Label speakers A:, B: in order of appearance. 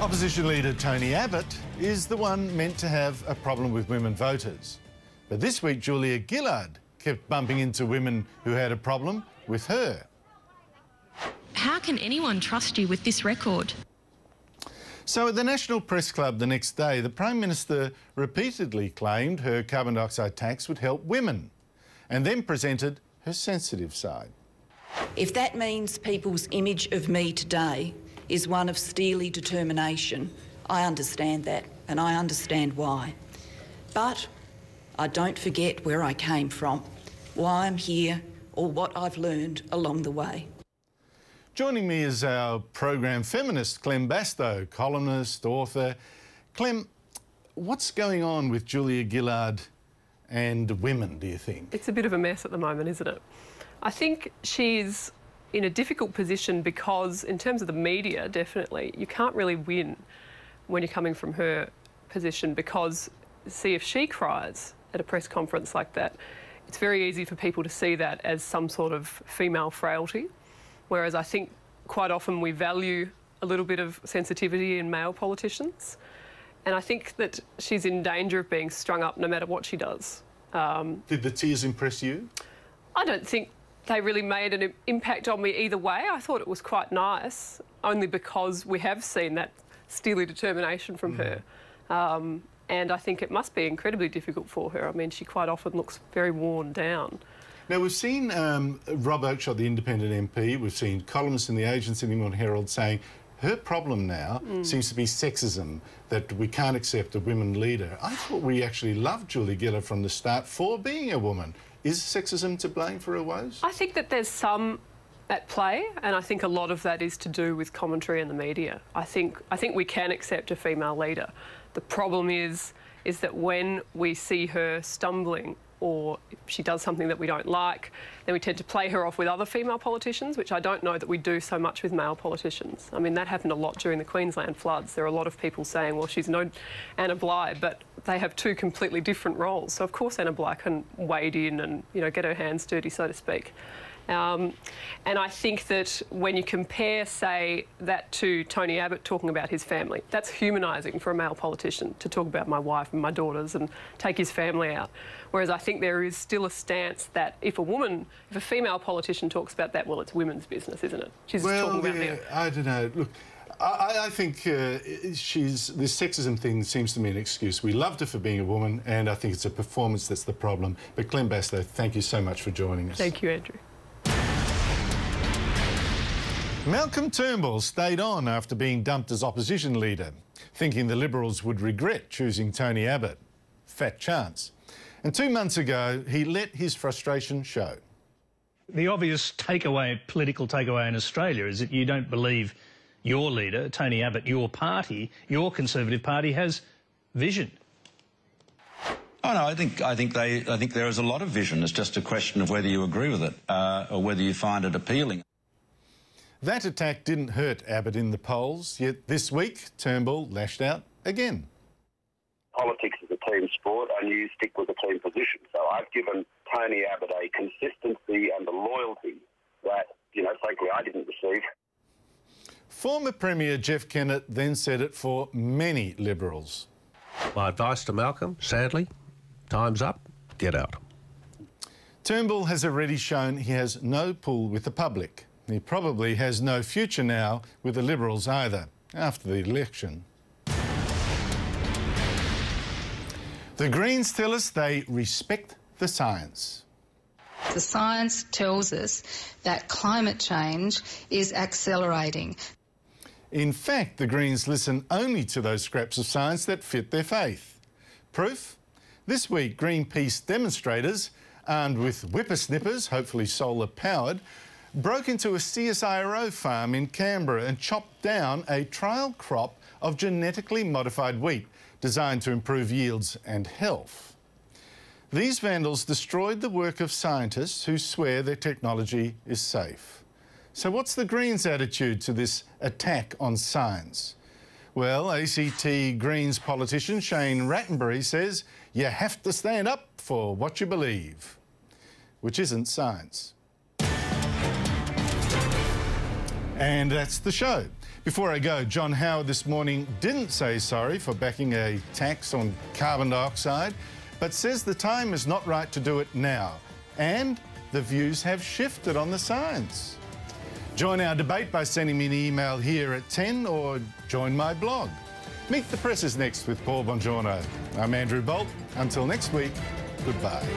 A: Opposition leader Tony Abbott is the one meant to have a problem with women voters. But this week, Julia Gillard kept bumping into women who had a problem with her.
B: How can anyone trust you with this record?
A: So at the National Press Club the next day, the Prime Minister repeatedly claimed her carbon dioxide tax would help women and then presented her sensitive side.
C: If that means people's image of me today is one of steely determination, I understand that, and I understand why. But I don't forget where I came from, why I'm here, or what I've learned along the way.
A: Joining me is our program feminist, Clem Bastow, columnist, author. Clem, what's going on with Julia Gillard and women, do you think?
D: It's a bit of a mess at the moment, isn't it? I think she's in a difficult position because, in terms of the media, definitely, you can't really win when you're coming from her position because, see, if she cries at a press conference like that, it's very easy for people to see that as some sort of female frailty, whereas I think quite often we value a little bit of sensitivity in male politicians. And I think that she's in danger of being strung up no matter what she does.
A: Did the tears impress you?
D: I don't think they really made an impact on me either way. I thought it was quite nice, only because we have seen that steely determination from her. And I think it must be incredibly difficult for her. I mean, she quite often looks very worn down.
A: Now, we've seen Rob Oakeshott, the independent MP, we've seen columnists in the Age and Sydney Morning Herald saying her problem now seems to be sexism, that we can't accept a women leader. I thought we actually loved Julia Gillard from the start for being a woman. Is sexism to blame for her woes?
D: I think that there's some at play, and I think a lot of that is to do with commentary in the media. I think we can accept a female leader. The problem is that when we see her stumbling or if she does something that we don't like, then we tend to play her off with other female politicians, which I don't know that we do so much with male politicians. I mean, that happened a lot during the Queensland floods. There are a lot of people saying, well, she's no Anna Bligh, but they have two completely different roles. So, of course, Anna Bligh can wade in and, you know, get her hands dirty, so to speak. And I think that when you compare, say, that to Tony Abbott talking about his family, that's humanising for a male politician to talk about my wife and my daughters and take his family out. Whereas I think there is still a stance that if a female politician talks about that, well, it's women's business, isn't it? She's talking about me.
A: I don't know. Look, I think this sexism thing seems to me an excuse. We loved her for being a woman, and I think it's a performance that's the problem. But Clem Bastow, thank you so much for joining us.
D: Thank you, Andrew.
A: Malcolm Turnbull stayed on after being dumped as opposition leader, thinking the Liberals would regret choosing Tony Abbott. Fat chance. And 2 months ago, he let his frustration show.
E: The obvious political takeaway in Australia is that you don't believe your leader, Tony Abbott, your party, your Conservative Party, has vision.
F: Oh no, I think there is a lot of vision. It's just a question of whether you agree with it or whether you find it appealing.
A: That attack didn't hurt Abbott in the polls, yet this week Turnbull lashed out again.
G: Politics is a team sport and you stick with a team position. So I've given Tony Abbott a consistency and a loyalty that, you know, frankly, I didn't receive.
A: Former Premier Jeff Kennett then said it for many Liberals.
H: My advice to Malcolm, sadly, time's up, get out.
A: Turnbull has already shown he has no pull with the public. He probably has no future now with the Liberals either, after the election. The Greens tell us they respect the science.
I: The science tells us that climate change is accelerating.
A: In fact, the Greens listen only to those scraps of science that fit their faith. Proof? This week, Greenpeace demonstrators, armed with whippersnippers, hopefully solar-powered, broke into a CSIRO farm in Canberra and chopped down a trial crop of genetically modified wheat designed to improve yields and health. These vandals destroyed the work of scientists who swear their technology is safe. So what's the Greens' attitude to this attack on science? Well, ACT Greens politician Shane Rattenbury says you have to stand up for what you believe, which isn't science. And that's the show. Before I go, John Howard this morning didn't say sorry for backing a tax on carbon dioxide, but says the time is not right to do it now. And the views have shifted on the science. Join our debate by sending me an email here at 10 or join my blog. Meet the Press is next with Paul Bongiorno. I'm Andrew Bolt. Until next week, goodbye.